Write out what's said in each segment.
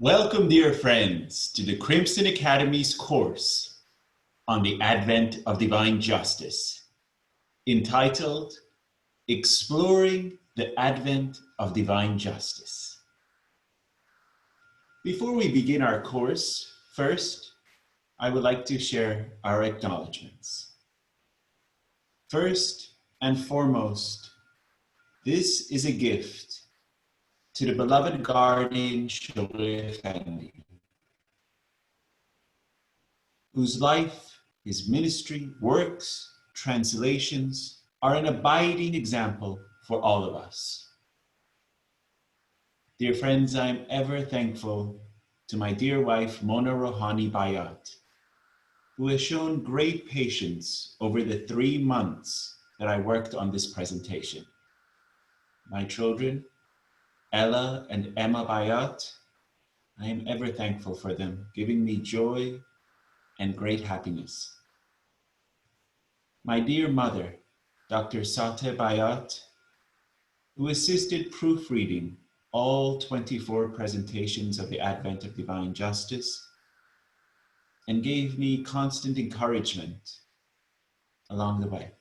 Welcome, dear friends, to the Crimson Academy's course on the Advent of Divine Justice, entitled Exploring the Advent of Divine Justice. Before we begin our course, first, I would like to share our acknowledgments. First and foremost, this is a gift to the beloved guardian Shoghi Effendi, whose life, his ministry, works, translations are an abiding example for all of us. Dear friends, I am ever thankful to my dear wife, Mona Rohani Bayat, who has shown great patience over the 3 months that I worked on this presentation. My children, Ella and Emma Bayat, I am ever thankful for them, giving me joy and great happiness. My dear mother, Dr. Sateh Bayat, who assisted proofreading all 24 presentations of the Advent of Divine Justice and gave me constant encouragement along the way.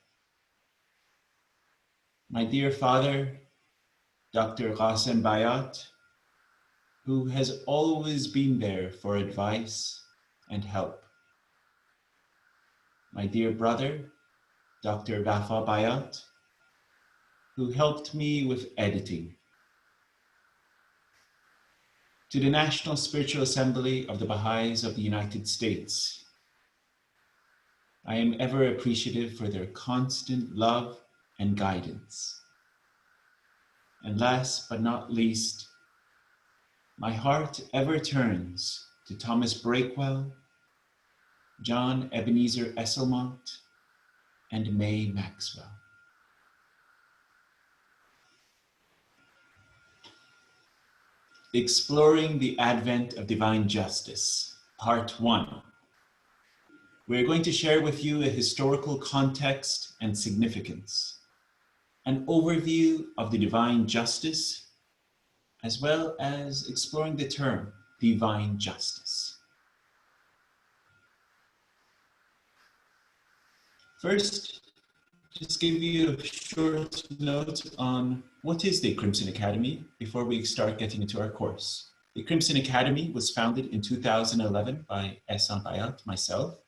My dear father, Dr. Qasim Bayat, who has always been there for advice and help. My dear brother, Dr. Vafa Bayat, who helped me with editing. To the National Spiritual Assembly of the Baha'is of the United States, I am ever appreciative for their constant love and guidance. And last but not least, my heart ever turns to Thomas Breakwell, John Ebenezer Esselmont, and May Maxwell. Exploring the Advent of Divine Justice, Part 1. We're going to share with you a historical context and significance, an overview of the divine justice, as well as exploring the term divine justice. First, just give you a short note on what is the Crimson Academy before we start getting into our course. The Crimson Academy was founded in 2011 by Ehsan Bayat, myself.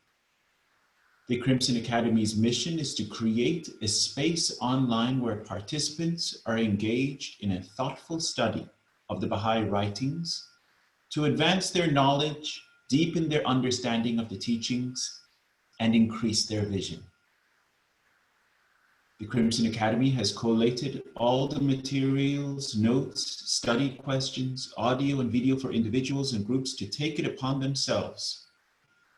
The Crimson Academy's mission is to create a space online where participants are engaged in a thoughtful study of the Baha'i writings to advance their knowledge, deepen their understanding of the teachings, and increase their vision. The Crimson Academy has collated all the materials, notes, study questions, audio and video for individuals and groups to take it upon themselves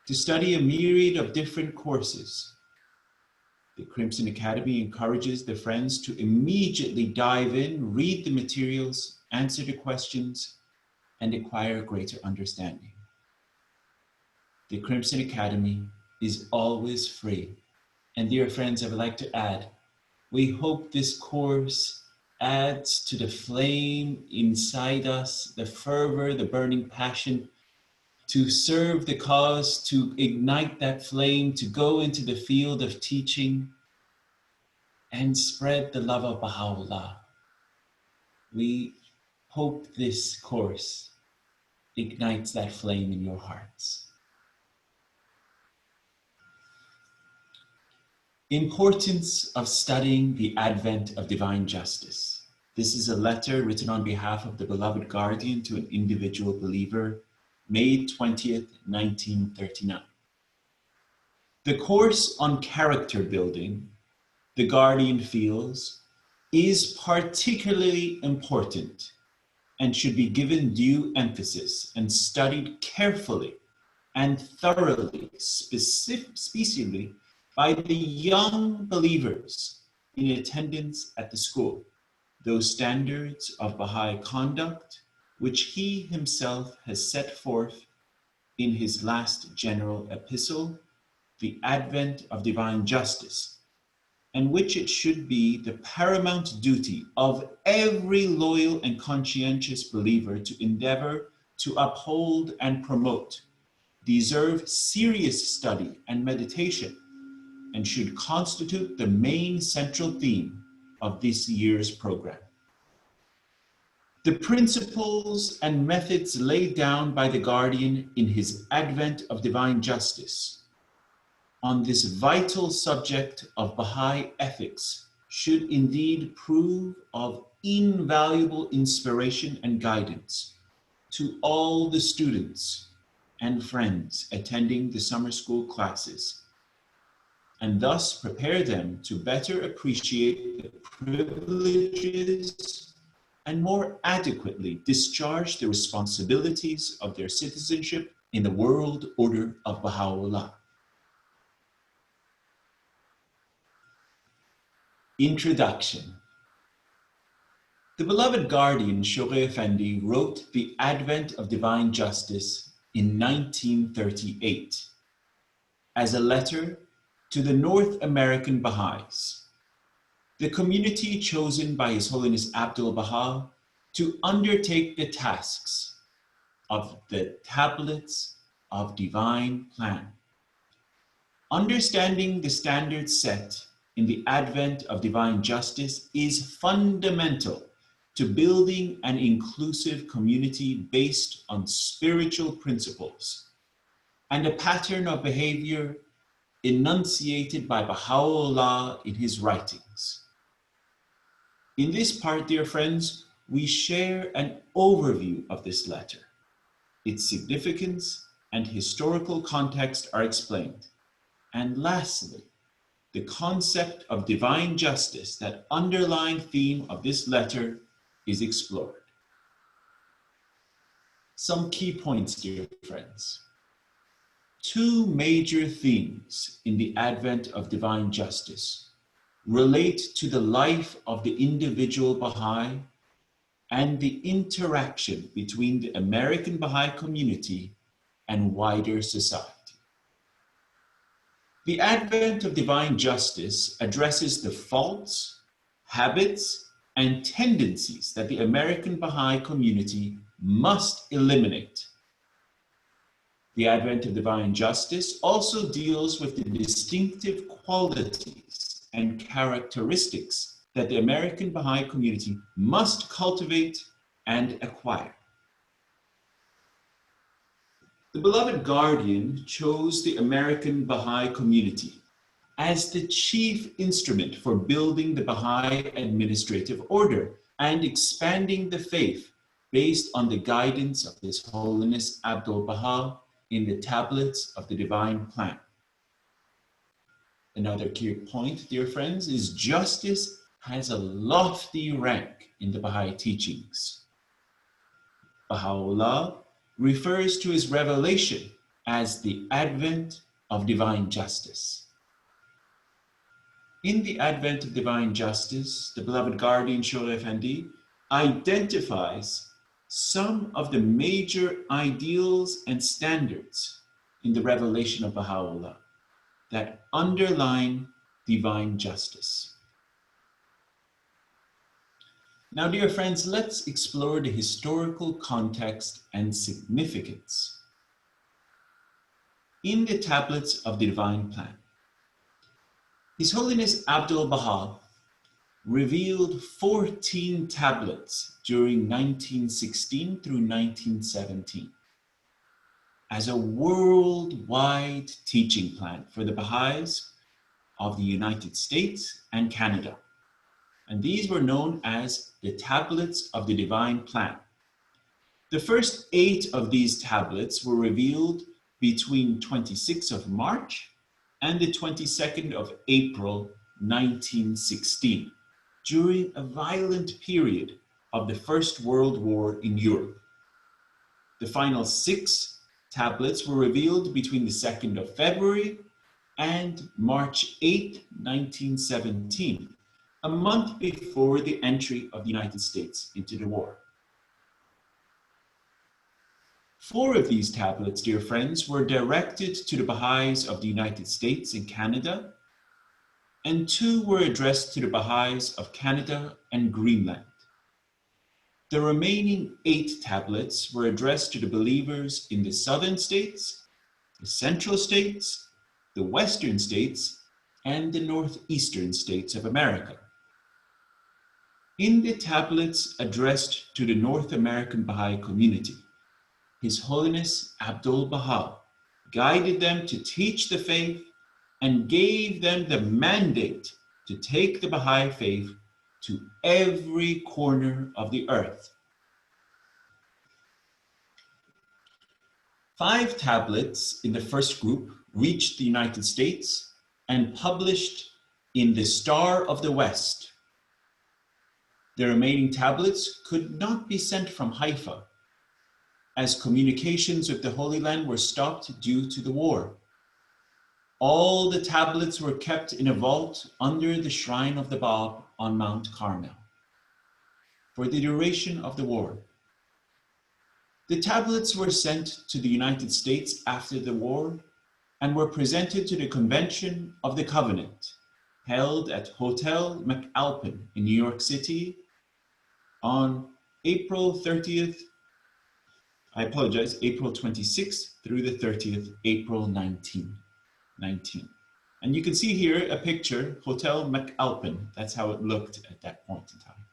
to study a myriad of different courses. The Crimson Academy encourages the friends to immediately dive in, read the materials, answer the questions, and acquire greater understanding. The Crimson Academy is always free. And dear friends, I would like to add, we hope this course adds to the flame inside us, the fervor, the burning passion to serve the cause, to ignite that flame, to go into the field of teaching and spread the love of Baha'u'llah. We hope this course ignites that flame in your hearts. Importance of studying the Advent of Divine Justice. This is a letter written on behalf of the beloved guardian to an individual believer, May 20th, 1939. The course on character building, the guardian feels, is particularly important and should be given due emphasis and studied carefully and thoroughly, specifically by the young believers in attendance at the school, those standards of Baha'i conduct which he himself has set forth in his last general epistle, The Advent of Divine Justice, and which it should be the paramount duty of every loyal and conscientious believer to endeavor to uphold and promote deserve serious study and meditation and should constitute the main central theme of this year's program. The principles and methods laid down by the Guardian in his Advent of Divine Justice on this vital subject of Baha'i ethics should indeed prove of invaluable inspiration and guidance to all the students and friends attending the summer school classes, and thus prepare them to better appreciate the privileges and more adequately discharge the responsibilities of their citizenship in the world order of Baha'u'llah. Introduction. The beloved Guardian Shoghi Effendi wrote The Advent of Divine Justice in 1938 as a letter to the North American Baha'is, the community chosen by His Holiness Abdul Baha to undertake the tasks of the Tablets of Divine Plan. Understanding the standards set in the Advent of Divine Justice is fundamental to building an inclusive community based on spiritual principles and a pattern of behavior enunciated by Baha'u'llah in his writings. In this part, dear friends, we share an overview of this letter. Its significance and historical context are explained. And lastly, the concept of divine justice, that underlying theme of this letter, is explored. Some key points, dear friends. Two major themes in the Advent of Divine Justice relate to the life of the individual Baha'i and the interaction between the American Baha'i community and wider society. The Advent of Divine Justice addresses the faults, habits, and tendencies that the American Baha'i community must eliminate. The Advent of Divine Justice also deals with the distinctive qualities and characteristics that the American Baha'i community must cultivate and acquire. The beloved Guardian chose the American Baha'i community as the chief instrument for building the Baha'i administrative order and expanding the faith based on the guidance of His Holiness Abdul Baha in the Tablets of the Divine Plan. Another key point, dear friends, is justice has a lofty rank in the Baha'i teachings. Baha'u'llah refers to his revelation as the Advent of Divine Justice. In the Advent of Divine Justice, the beloved Guardian Shoghi Effendi identifies some of the major ideals and standards in the revelation of Baha'u'llah that underline divine justice. Now, dear friends, let's explore the historical context and significance. In the Tablets of the Divine Plan, His Holiness Abdul Baha revealed 14 tablets during 1916 through 1917 as a worldwide teaching plan for the Baha'is of the United States and Canada. And these were known as the Tablets of the Divine Plan. The first 8 of these tablets were revealed between 26th of March and the 22nd of April 1916, during a violent period of the First World War in Europe. The final 6 tablets were revealed between the 2nd of February and March 8, 1917, a month before the entry of the United States into the war. 4 of these tablets, dear friends, were directed to the Baha'is of the United States and Canada, and 2 were addressed to the Baha'is of Canada and Greenland. The remaining 8 tablets were addressed to the believers in the southern states, the central states, the western states, and the northeastern states of America. In the tablets addressed to the North American Baha'i community, His Holiness Abdul-Baha guided them to teach the faith and gave them the mandate to take the Baha'i faith to every corner of the earth. 5 tablets in the first group reached the United States and published in the Star of the West. The remaining tablets could not be sent from Haifa, as communications with the Holy Land were stopped due to the war. All the tablets were kept in a vault under the shrine of the Bab on Mount Carmel for the duration of the war. The tablets were sent to the United States after the war and were presented to the Convention of the Covenant, held at Hotel McAlpin in New York City on April 26th through the 30th, April 1919. And you can see here a picture, Hotel McAlpin. That's how it looked at that point in time.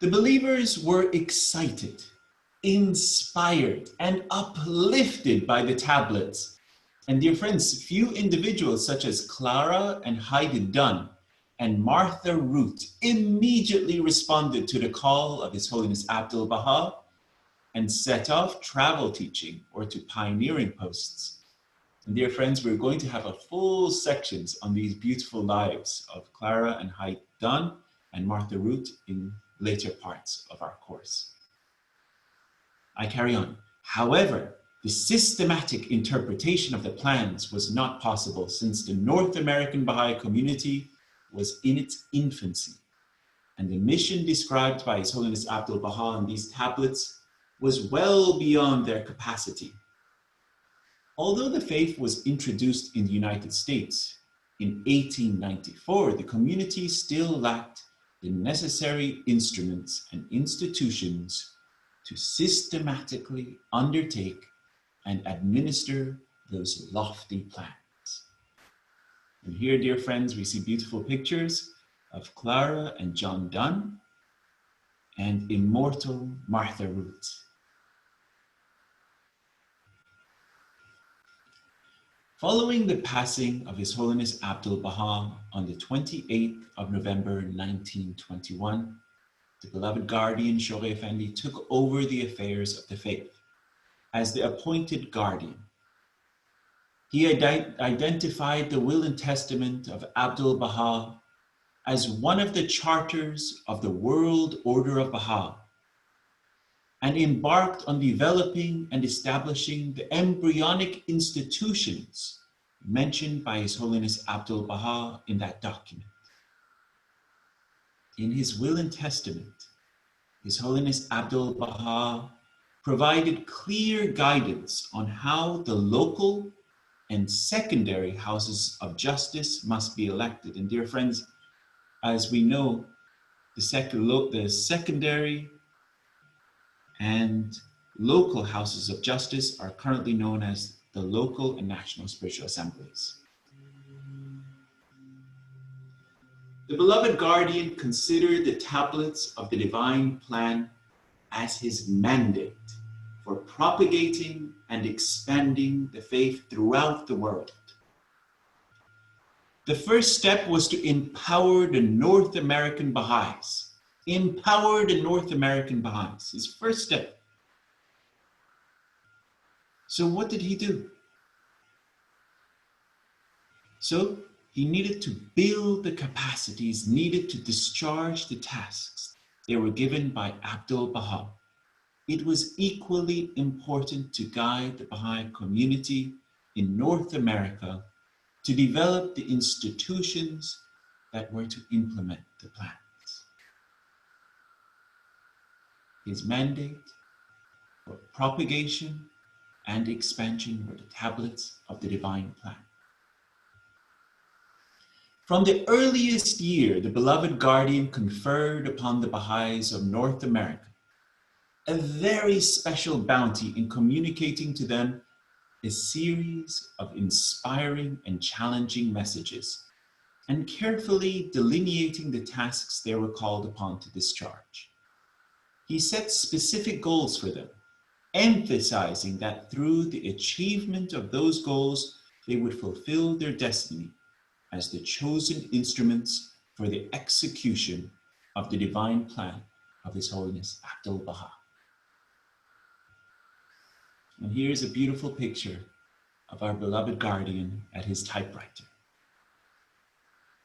The believers were excited, inspired, and uplifted by the tablets. And dear friends, few individuals such as Clara and Heidi Dunn and Martha Root immediately responded to the call of His Holiness Abdul-Baha and set off travel teaching or to pioneering posts. And dear friends, we're going to have a full sections on these beautiful lives of Clara and Heidi Dunn and Martha Root in later parts of our course. I carry on. However, the systematic interpretation of the plans was not possible since the North American Baha'i community was in its infancy, and the mission described by His Holiness Abdul-Baha on these tablets was well beyond their capacity. Although the faith was introduced in the United States in 1894, the community still lacked the necessary instruments and institutions to systematically undertake and administer those lofty plans. And here, dear friends, we see beautiful pictures of Clara and John Dunn and immortal Martha Root. Following the passing of His Holiness Abdul-Baha on the 28th of November 1921, the beloved guardian Shoghi Effendi took over the affairs of the faith as the appointed guardian. He identified the will and testament of Abdul-Baha as one of the charters of the World Order of Baha, and embarked on developing and establishing the embryonic institutions mentioned by His Holiness Abdul-Baha in that document. In his will and testament, His Holiness Abdul-Baha provided clear guidance on how the local and secondary houses of justice must be elected. And dear friends, as we know, the secondary and local houses of justice are currently known as the local and national spiritual assemblies. The beloved guardian considered the tablets of the divine plan as his mandate for propagating and expanding the faith throughout the world. The first step was to empower the North American Baha'is. Empower the North American Baha'is, his first step. So what did he do? So he needed to build the capacities needed to discharge the tasks they were given by Abdul-Baha. It was equally important to guide the Baha'i community in North America to develop the institutions that were to implement the plans. His mandate for propagation and expansion were the tablets of the divine plan. From the earliest year, the beloved guardian conferred upon the Baha'is of North America a very special bounty in communicating to them a series of inspiring and challenging messages, and carefully delineating the tasks they were called upon to discharge. He set specific goals for them, emphasizing that through the achievement of those goals, they would fulfill their destiny as the chosen instruments for the execution of the divine plan of His Holiness Abdul Baha. And here's a beautiful picture of our beloved guardian at his typewriter.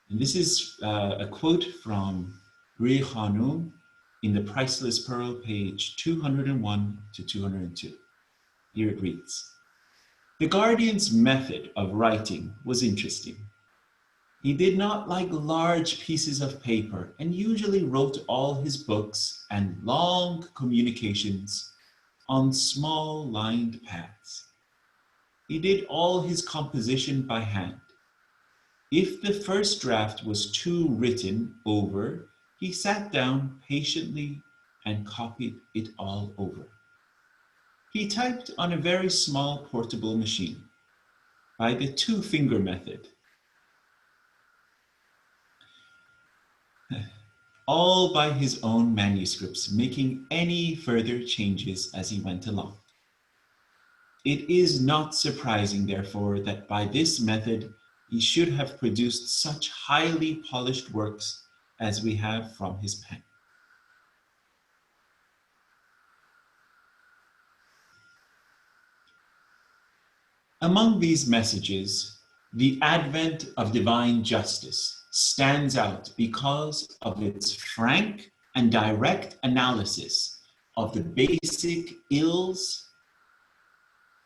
And this is a quote from Rui Khanum in The Priceless Pearl, page 201 to 202. Here it reads, "The guardian's method of writing was interesting. He did not like large pieces of paper and usually wrote all his books and long communications on small lined pads. He did all his composition by hand. If the first draft was too written over, he sat down patiently and copied it all over. He typed on a very small portable machine by the two-finger method, all by his own manuscripts, making any further changes as he went along. It is not surprising, therefore, that by this method he should have produced such highly polished works as we have from his pen." Among these messages, the advent of divine justice stands out because of its frank and direct analysis of the basic ills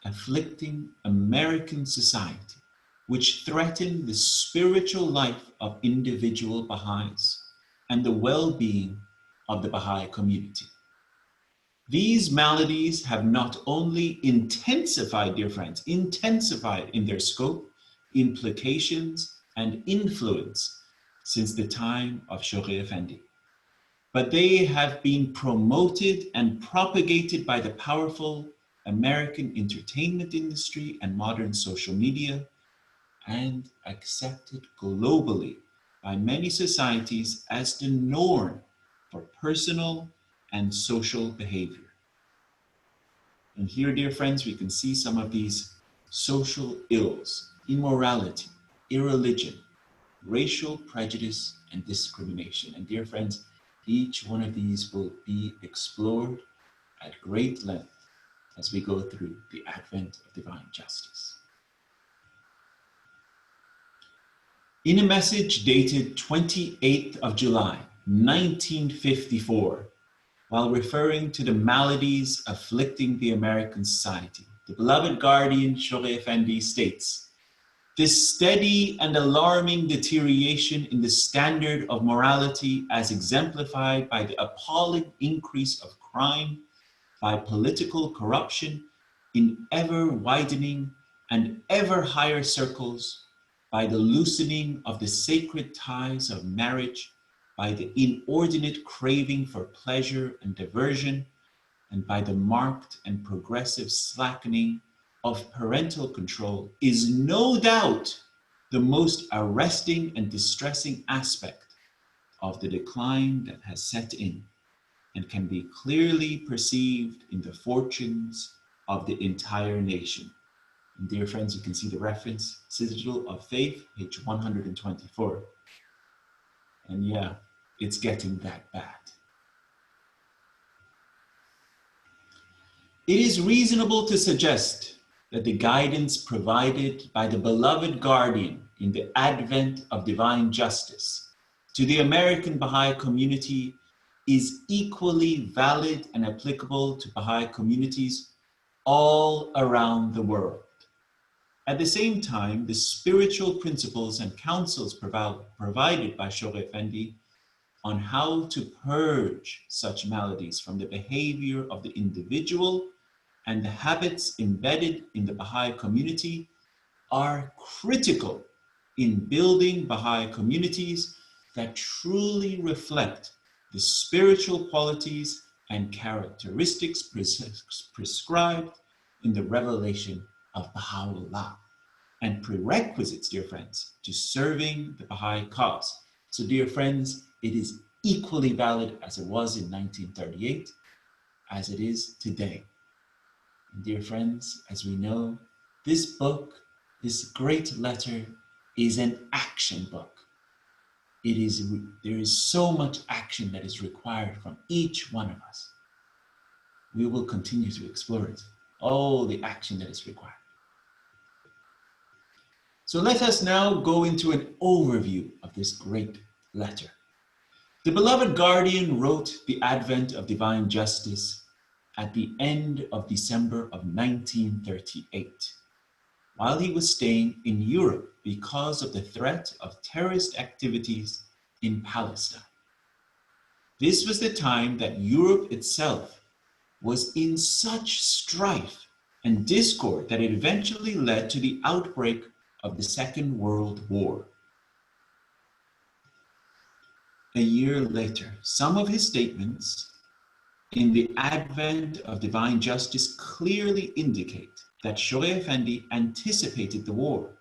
afflicting American society, which threaten the spiritual life of individual Baha'is and the well-being of the Baha'i community. These maladies have not only intensified, dear friends, intensified in their scope, implications, and influence since the time of Shoghi Effendi, but they have been promoted and propagated by the powerful American entertainment industry and modern social media, and accepted globally by many societies as the norm for personal and social behavior. And here, dear friends, we can see some of these social ills: immorality, irreligion, racial prejudice, and discrimination. And dear friends, each one of these will be explored at great length as we go through the advent of divine justice. In a message dated 28th of July, 1954, while referring to the maladies afflicting the American society, the beloved guardian Shoghi Effendi states, "This steady and alarming deterioration in the standard of morality, as exemplified by the appalling increase of crime, by political corruption in ever widening and ever higher circles, by the loosening of the sacred ties of marriage, by the inordinate craving for pleasure and diversion, and by the marked and progressive slackening of parental control, is no doubt the most arresting and distressing aspect of the decline that has set in, and can be clearly perceived in the fortunes of the entire nation." And dear friends, you can see the reference, Citadel of Faith, page 124. And yeah, it's getting that bad. It is reasonable to suggest that the guidance provided by the beloved guardian in the advent of divine justice to the American Baha'i community is equally valid and applicable to Baha'i communities all around the world. At the same time, the spiritual principles and counsels provided by Shoghi Effendi on how to purge such maladies from the behavior of the individual and the habits embedded in the Baha'i community are critical in building Baha'i communities that truly reflect the spiritual qualities and characteristics prescribed in the revelation of Baha'u'llah, and prerequisites, dear friends, to serving the Baha'i cause. So, dear friends, it is equally valid as it was in 1938 as it is today. And dear friends, as we know, this book, this great letter, is an action book. There is so much action that is required from each one of us. We will continue to explore it, all the action that is required. So let us now go into an overview of this great letter. The beloved guardian wrote the advent of divine justice at the end of December of 1938, while he was staying in Europe because of the threat of terrorist activities in Palestine. This was the time that Europe itself was in such strife and discord that it eventually led to the outbreak of the Second World War. A year later, some of his statements in the advent of divine justice clearly indicate that Shoghi Effendi anticipated the war,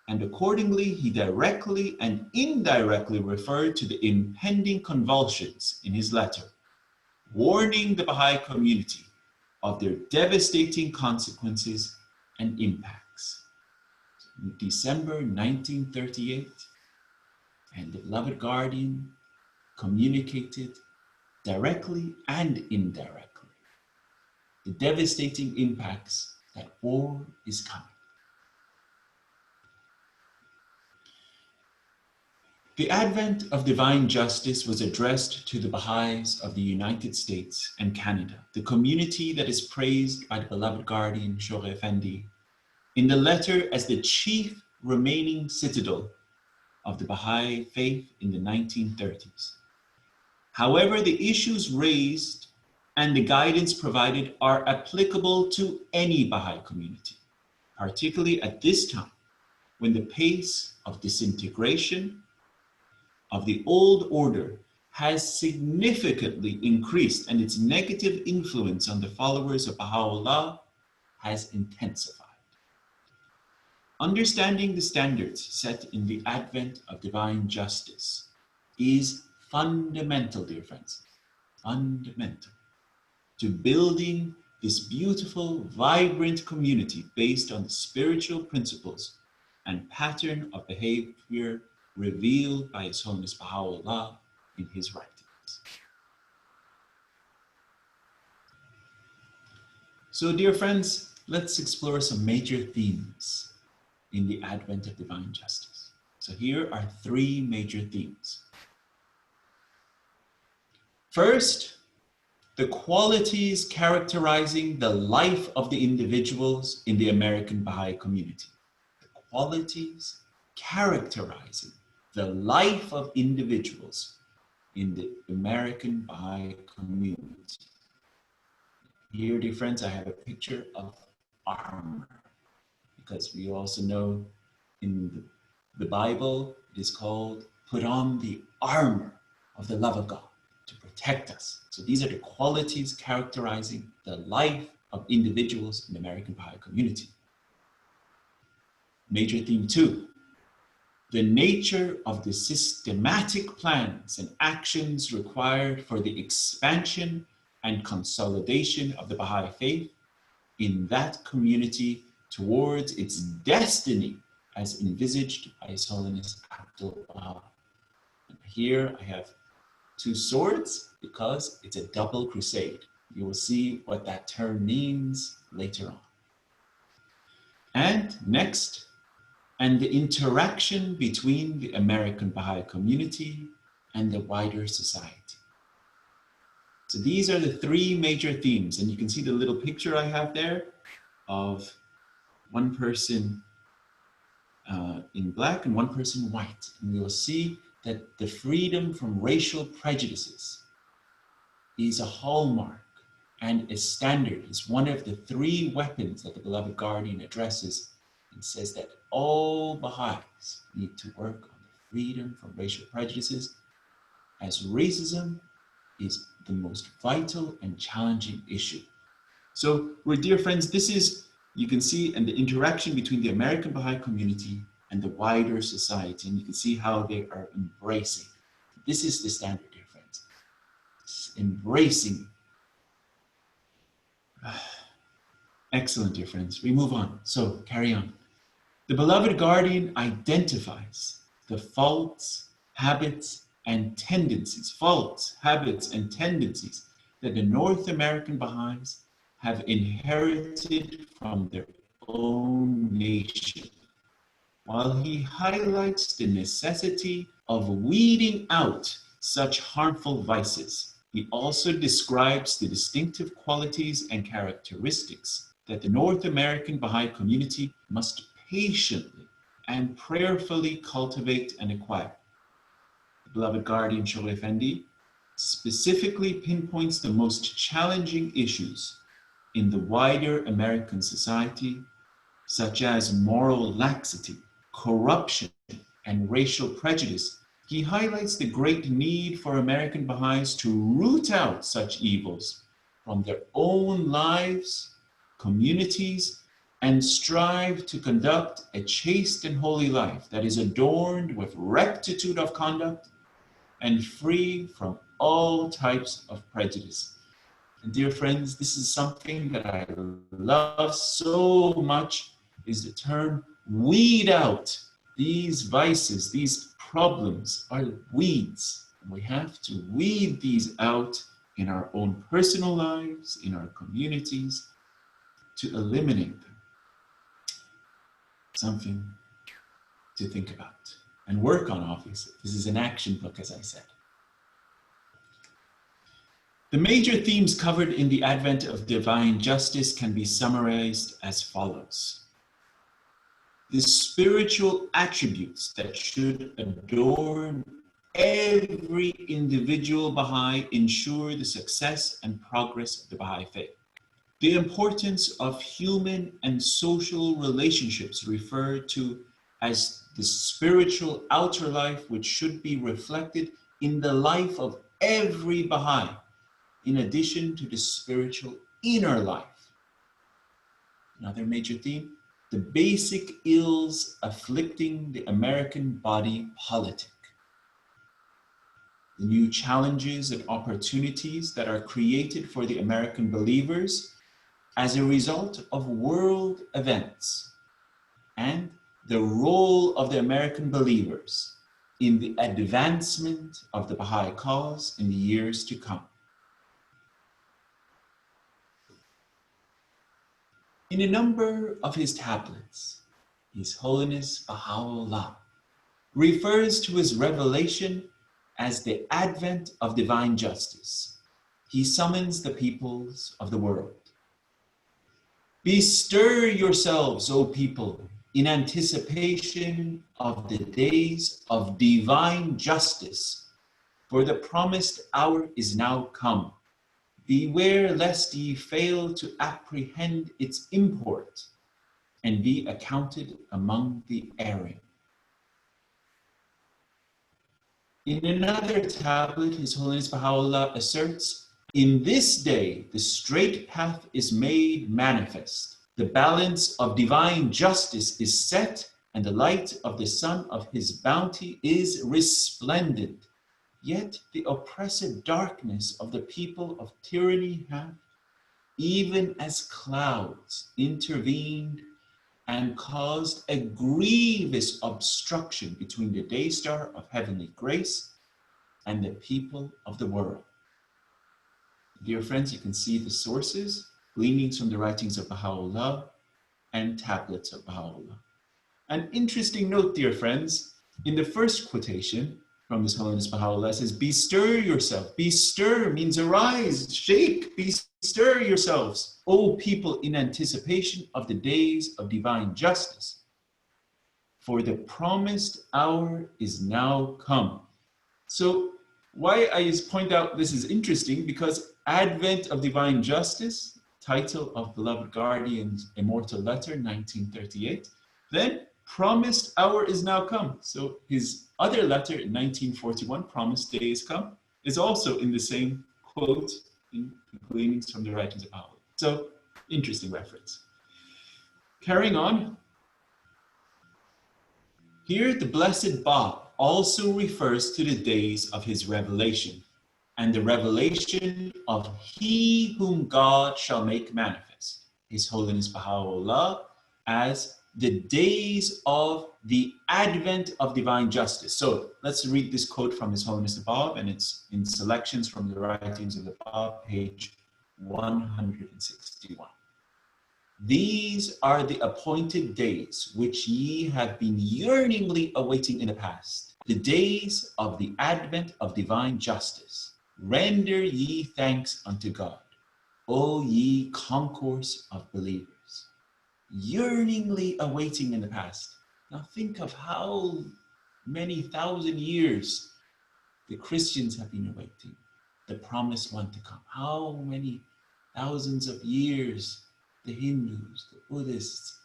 and accordingly he directly and indirectly referred to the impending convulsions in his letter, warning the Baha'i community of their devastating consequences and impacts. In December 1938, and the beloved guardian communicated directly and indirectly the devastating impacts that war is coming. The advent of divine justice was addressed to the Baha'is of the United States and Canada, the community that is praised by the beloved guardian Shoghi Effendi in the letter as the chief remaining citadel of the Baha'i faith in the 1930s. However, the issues raised and the guidance provided are applicable to any Baha'i community, particularly at this time when the pace of disintegration of the old order has significantly increased and its negative influence on the followers of Baha'u'llah has intensified. Understanding the standards set in the advent of divine justice is fundamental, dear friends, fundamental to building this beautiful, vibrant community based on the spiritual principles and pattern of behavior revealed by His Holiness Baha'u'llah in his writings. So, dear friends, let's explore some major themes in the advent of divine justice. So here are three major themes. First, the qualities characterizing the life of the individuals in the American Baha'i community. The qualities characterizing the life of individuals in the American Baha'i community. Here, dear friends, I have a picture of armor, because we also know in the Bible, it is called, put on the armor of the love of God to protect us. So these are the qualities characterizing the life of individuals in the American Baha'i community. Major theme 2, the nature of the systematic plans and actions required for the expansion and consolidation of the Baha'i faith in that community towards its destiny as envisaged by His Holiness Abdul Baha. Here I have two swords because it's a double crusade. You will see what that term means later on. And next, and the interaction between the American Baha'i community and the wider society. So these are the three major themes, and you can see the little picture I have there of one person in black and one person white. And you'll see that the freedom from racial prejudices is a hallmark and a standard, is one of the three weapons that the beloved guardian addresses and says that all Baha'is need to work on the freedom from racial prejudices, as racism is the most vital and challenging issue. So, we're dear friends, this is, you can see, and the interaction between the American Baha'i community and the wider society, and you can see how they are embracing. This is the standard, dear friends. It's embracing. Excellent, dear friends. We move on. So, carry on. The beloved guardian identifies the faults, habits, and tendencies, that the North American Baha'is have inherited from their own nation, while he highlights the necessity of weeding out such harmful vices. He also describes the distinctive qualities and characteristics that the North American Baha'i community must patiently and prayerfully cultivate and acquire. The beloved guardian Shoaib Effendi specifically pinpoints the most challenging issues in the wider American society, such as moral laxity, corruption, and racial prejudice. He highlights the great need for American Baha'is to root out such evils from their own lives, communities, and strive to conduct a chaste and holy life that is adorned with rectitude of conduct and free from all types of prejudice. And dear friends, this is something that I love so much, is the term weed out. These vices, these problems are weeds. And we have to weed these out in our own personal lives, in our communities, to eliminate them. Something to think about and work on, obviously. This is an action book, as I said. The major themes covered in the Advent of Divine Justice can be summarized as follows. The spiritual attributes that should adorn every individual Baha'i ensure the success and progress of the Baha'i faith. The importance of human and social relationships referred to as the spiritual outer life, which should be reflected in the life of every Baha'i, in addition to the spiritual inner life. Another major theme, the basic ills afflicting the American body politic. The new challenges and opportunities that are created for the American believers as a result of world events, and the role of the American believers in the advancement of the Baha'i cause in the years to come. In a number of his tablets, His Holiness Baha'u'llah refers to his revelation as the advent of divine justice. He summons the peoples of the world. Bestir yourselves, O people, in anticipation of the days of divine justice, for the promised hour is now come. Beware lest ye fail to apprehend its import and be accounted among the erring. In another tablet, His Holiness Baha'u'llah asserts, in this day, the straight path is made manifest. The balance of divine justice is set, and the light of the sun of his bounty is resplendent. Yet the oppressive darkness of the people of tyranny hath, even as clouds, intervened and caused a grievous obstruction between the day star of heavenly grace and the people of the world. Dear friends, you can see the sources, gleanings from the writings of Baha'u'llah and tablets of Baha'u'llah. An interesting note, dear friends, in the first quotation from His Holiness Baha'u'llah says, bestir yourself. Bestir means arise, shake, bestir yourselves, O people, in anticipation of the days of divine justice. For the promised hour is now come. So why I point out this is interesting, because Advent of Divine Justice, title of Beloved Guardian's Immortal Letter, 1938, Then promised hour is now come. So his other letter in 1941, promised day is come, is also in the same quote in Gleanings from the Writings of Baha'u'llah. So interesting reference. Carrying on, here the blessed Bab also refers to the days of his revelation and the revelation of he whom God shall make manifest, His Holiness Baha'u'llah, as the days of the advent of divine justice. So let's read this quote from His Holiness the Bab, and it's in Selections from the Writings of the Bab, page 161. These are the appointed days which ye have been yearningly awaiting in the past, the days of the advent of divine justice. Render ye thanks unto God, O ye concourse of believers. Yearningly awaiting in the past. Now think of how many thousand years the Christians have been awaiting the promised one to come. How many thousands of years the Hindus, the Buddhists,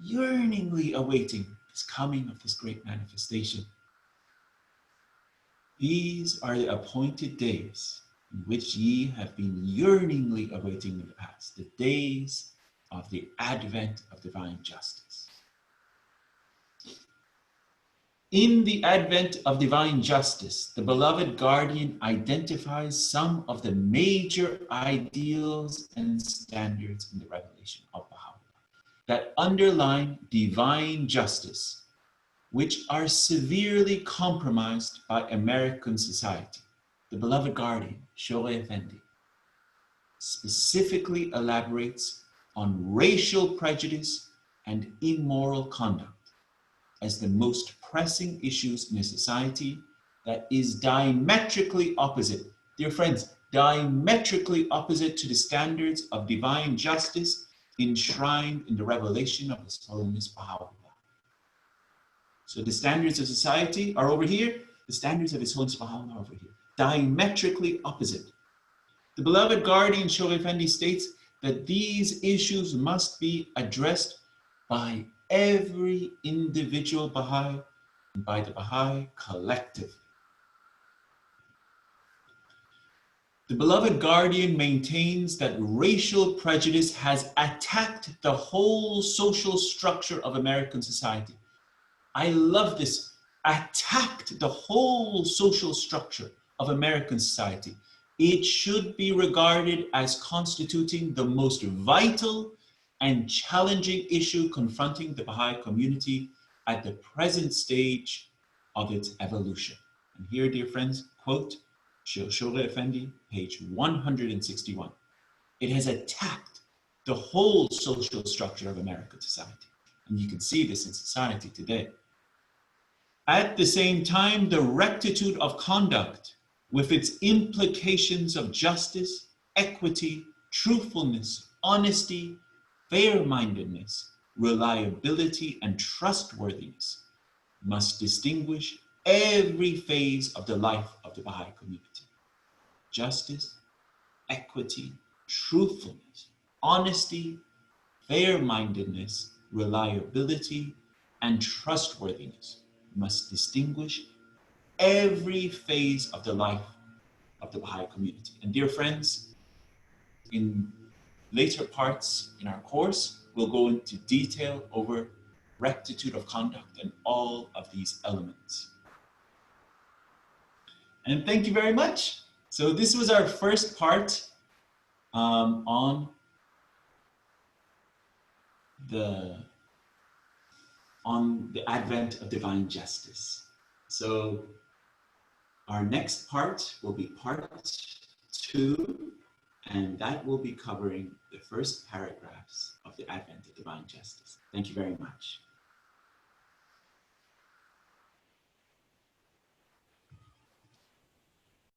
yearningly awaiting this coming of this great manifestation. These are the appointed days in which ye have been yearningly awaiting in the past, the days of the advent of divine justice. In the advent of divine justice, the beloved guardian identifies some of the major ideals and standards in the revelation of Baha'u'llah that underline divine justice, which are severely compromised by American society. The beloved guardian, Shore Effendi, specifically elaborates on racial prejudice and immoral conduct as the most pressing issues in a society that is diametrically opposite, dear friends, diametrically opposite to the standards of divine justice enshrined in the revelation of His Holiness Baha'u'llah. So the standards of society are over here, the standards of His Holiness Baha'u'llah are over here, diametrically opposite. The beloved guardian Shore Effendi states that these issues must be addressed by every individual Baha'i and by the Baha'i collective. The beloved guardian maintains that racial prejudice has attacked the whole social structure of American society. I love this. Attacked the whole social structure of American society. It should be regarded as constituting the most vital and challenging issue confronting the Baha'i community at the present stage of its evolution. And here, dear friends, quote Shore Effendi, page 161. It has attacked the whole social structure of American society. And you can see this in society today. At the same time, the rectitude of conduct, with its implications of justice, equity, truthfulness, honesty, fair-mindedness, reliability, and trustworthiness, must distinguish every phase of the life of the Baha'i community. Justice, equity, truthfulness, honesty, fair-mindedness, reliability, and trustworthiness must distinguish every phase of the life of the Baha'i community. And dear friends, in later parts in our course, we'll go into detail over rectitude of conduct and all of these elements. And thank you very much. So this was our first part on the advent of divine justice. So our next part will be part 2, and that will be covering the first paragraphs of the advent of divine justice. Thank you very much.